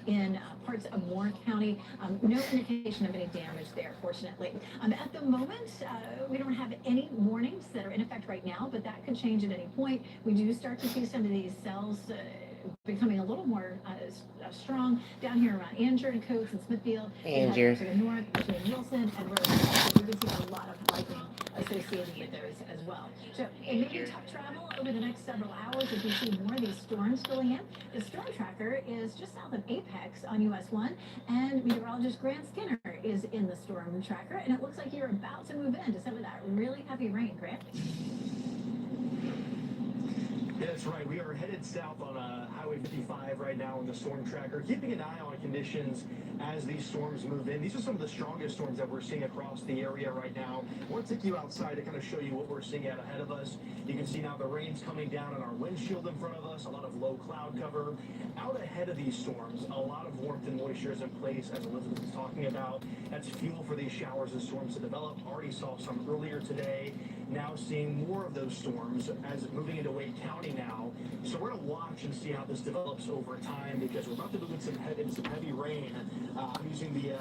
in parts of Moore County. No indication of any damage there, fortunately. At the moment, we don't have any warnings that are in effect right now, but that could change at any point. We do start to see some of these cells becoming a little more strong down here around Anger and Coates and Smithfield. Anger. To the north between Wilson and Rose. So we can see a lot of lightning associated with those as well. So it may be tough travel over the next several hours as we see more of these storms filling in. The storm tracker is just south of Apex on US 1, and meteorologist Grant Skinner is in the storm tracker, and it looks like you're about to move into some of that really heavy rain, Grant. Yeah, that's right. We are headed south on Highway 55 right now in the storm tracker, keeping an eye on conditions as these storms move in. These are some of the strongest storms that we're seeing across the area right now. I want to take you outside to kind of show you what we're seeing out ahead of us. You can see now the rain's coming down on our windshield in front of us, a lot of low cloud cover. Out ahead of these storms, a lot of warmth and moisture is in place, as Elizabeth was talking about. That's fuel for these showers and storms to develop. Already saw some earlier today. Now seeing more of those storms as moving into Wake County now. So we're going to watch and see how this develops over time, because we're about to move in some heavy rain. I'm using the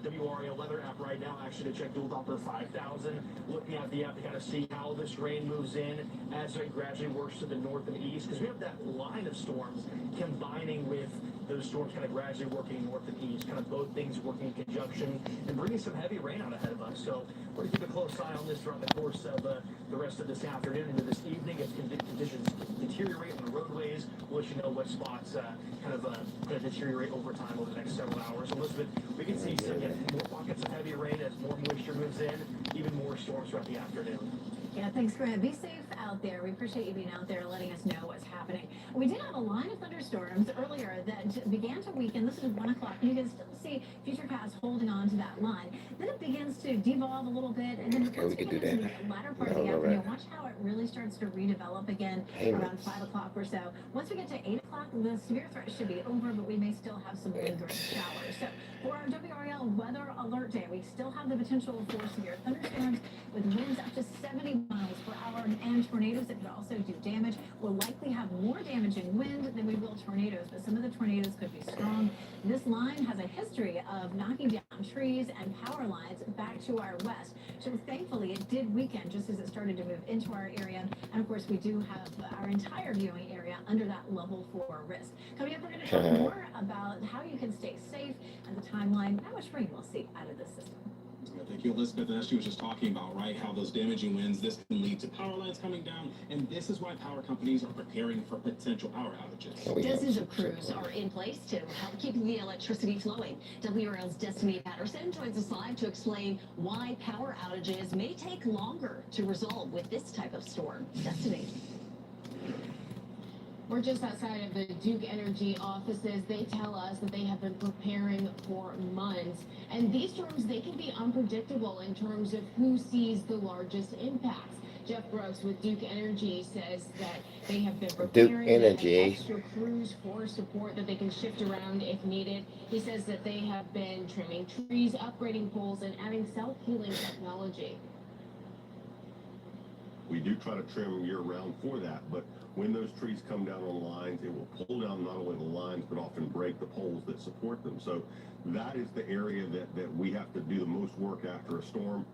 WRAL weather app right now actually to check dual Doppler 5000. Looking at the app to kind of see how this rain moves in as it gradually works to the north and east, because we have that line of storms combining with those storms kind of gradually working north and east, kind of both things working in conjunction and bringing some heavy rain out ahead of us. So we're going to keep a close eye on this throughout the course of the rest of this afternoon into this evening. If conditions deteriorate on the roadways, we'll let you know what spots kind of deteriorate over time over the next several hours. Elizabeth, we can see some more pockets of heavy rain as more moisture moves in, even more storms throughout the afternoon. Yeah, thanks, Grant. Be safe out there. We appreciate you being out there letting us know what's happening. We did have a line of thunderstorms earlier that began to weaken. This is 1 o'clock. You can still see futurecast holding on to that line. Then it begins to devolve a a little bit, and then once we get into the latter part of the afternoon, watch how it really starts to redevelop again around 5 o'clock or so. Once we get to 8 o'clock, the severe threat should be over, but we may still have some lingering showers. So for our WRL weather alert day, we still have the potential for severe thunderstorms with winds up to 70 miles per hour and tornadoes that could also do damage. We'll likely have more damaging wind than we will tornadoes, but some of the tornadoes could be strong. This line has a history of knocking down trees and power lines back to our west. So thankfully, it did weaken just as it started to move into our area. And of course, we do have our entire viewing area under that level 4 risk. Coming up, we're going to talk more about how you can stay safe and the timeline, how much rain we'll see out of this system. Thank you, Elizabeth. And as she was just talking about, right, how those damaging winds, this can lead to power lines coming down, and this is why power companies are preparing for potential power outages. Dozens of crews are in place to help keep the electricity flowing. WRL's Destiny Patterson joins us live to explain why power outages may take longer to resolve with this type of storm. Destiny. We're just outside of the Duke Energy offices. They tell us that they have been preparing for months. And these storms, they can be unpredictable in terms of who sees the largest impacts. Jeff Brooks with Duke Energy says that they have been preparing extra crews for support that they can shift around if needed. He says that they have been trimming trees, upgrading poles, and adding self-healing technology. We do try to trim year-round for that, but when those trees come down on lines, it will pull down not only the lines, but often break the poles that support them. So that is the area that we have to do the most work after a storm.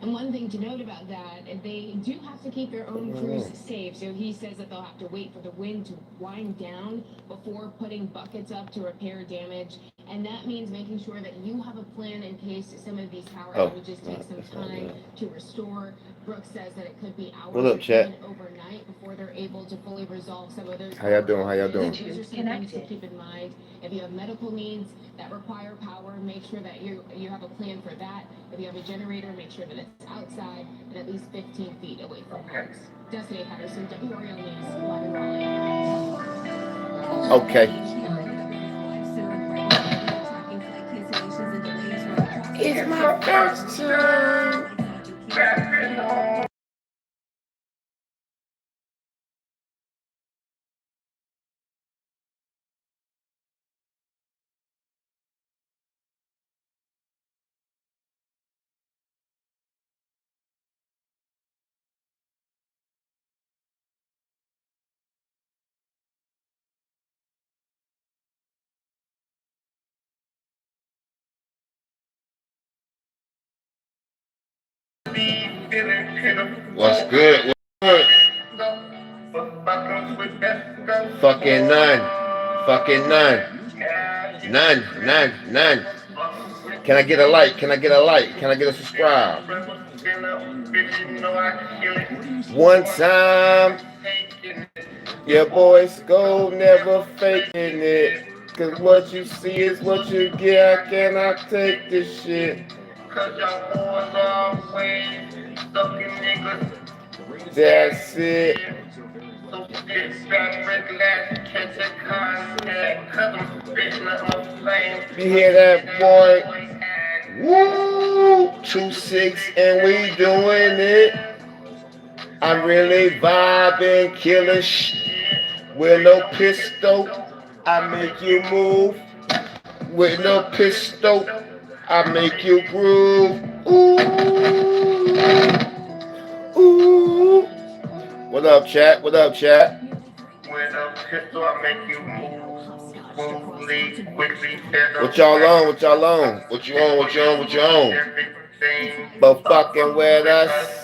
And one thing to note about that, they do have to keep their own crews safe. So he says that they'll have to wait for the wind to wind down before putting buckets up to repair damage. And that means making sure that you have a plan in case some of these power outages take some time to restore. Brooks says that it could be hours or even overnight before they're able to fully resolve some of those. How y'all doing? How y'all doing? Those are some things to keep in mind. If you have medical needs that require power, make sure that you have a plan for that. If you have a generator, make sure that it's outside and at least 15 feet away from homes. Destiny Patterson, WRL News, live in Raleigh. Okay. It's my first time. What's good? What's good? Fucking none. Fucking none. None. Can I get a like? Can I get a like? Can I get a subscribe? One time. Your boys go never faking it. Cause what you see is what you get. I cannot take this shit. Cause y'all boys always sucking niggas. That's it. So get back, relax, catch a contact. Cause I'm spitting on flame. You hear that, boy? Woo! 2-6 and we doing it. I'm really vibing, killing shit. With no pistol, I make you move. With no pistol, I make you groove. Ooh. Ooh. What up, chat? What up, chat? With no pistol, I make you move. Smoothly, quickly. What y'all on? What y'all on? What you on? What you on? What you on? But fucking with us.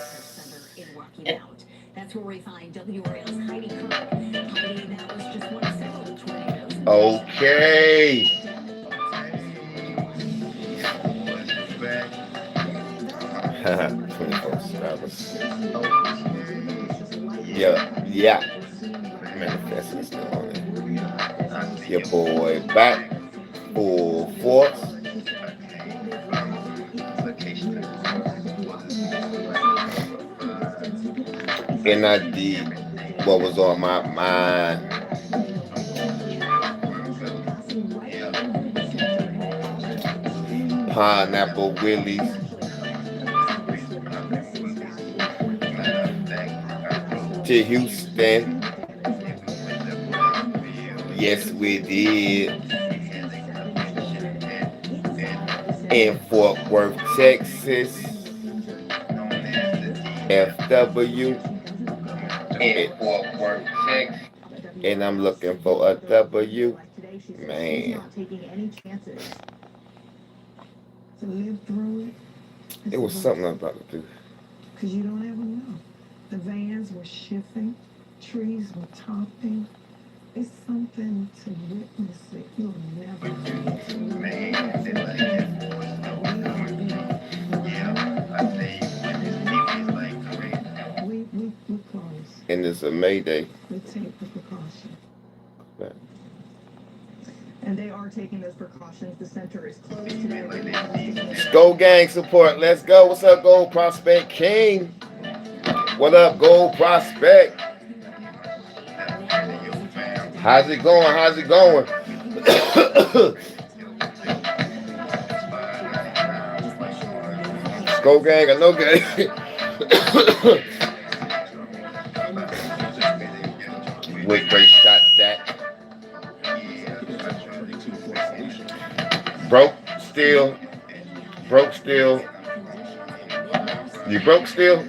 That's where we find WRL's Heidi Kirk. Heidi, that was just one of several tornadoes. Okay. 24 subscribers. Yeah. Manifesting still on it. Your boy back. Full force. And I did what was on my mind. Pineapple Willies. To Houston. Yes, we did. In Fort Worth, Texas. FW. In Fort Worth, Texas. And I'm looking for a W. Man. To live through it. It was something I was about to do. Because you don't ever know. The vans were shifting, trees were topping. It's something to witness it. You'll never forget it. We close. And it's a Mayday. We take the precaution. Right. And they are taking those precautions. The center is closed today. Go gang support. Let's go. What's up, Gold Prospect King? What up, Gold Prospect? How's it going? How's it going? Go gang, I know gang. Wait, great shot that. Broke still. You broke still?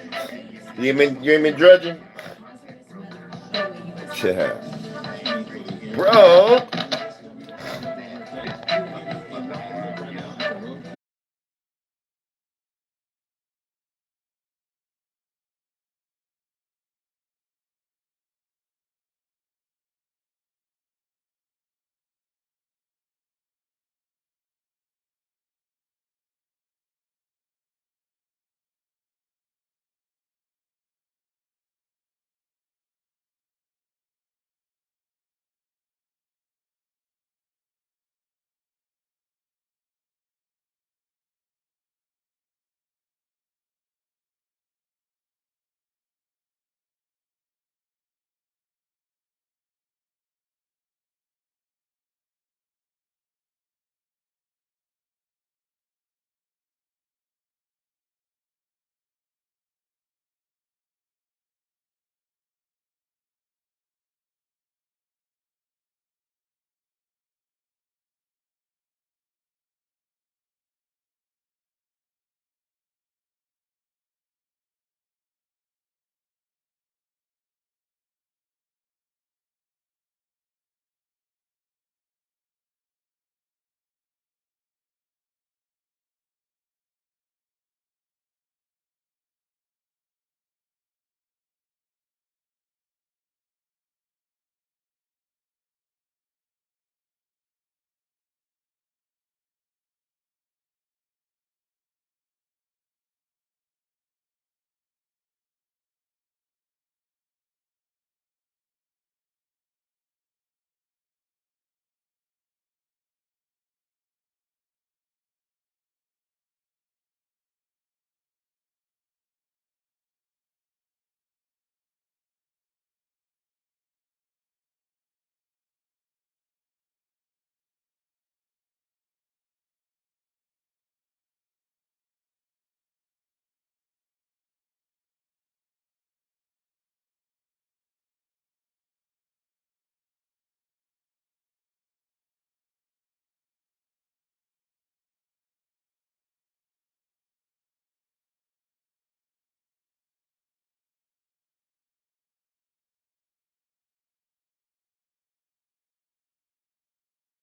You ain't been drudging? Yeah. Bro.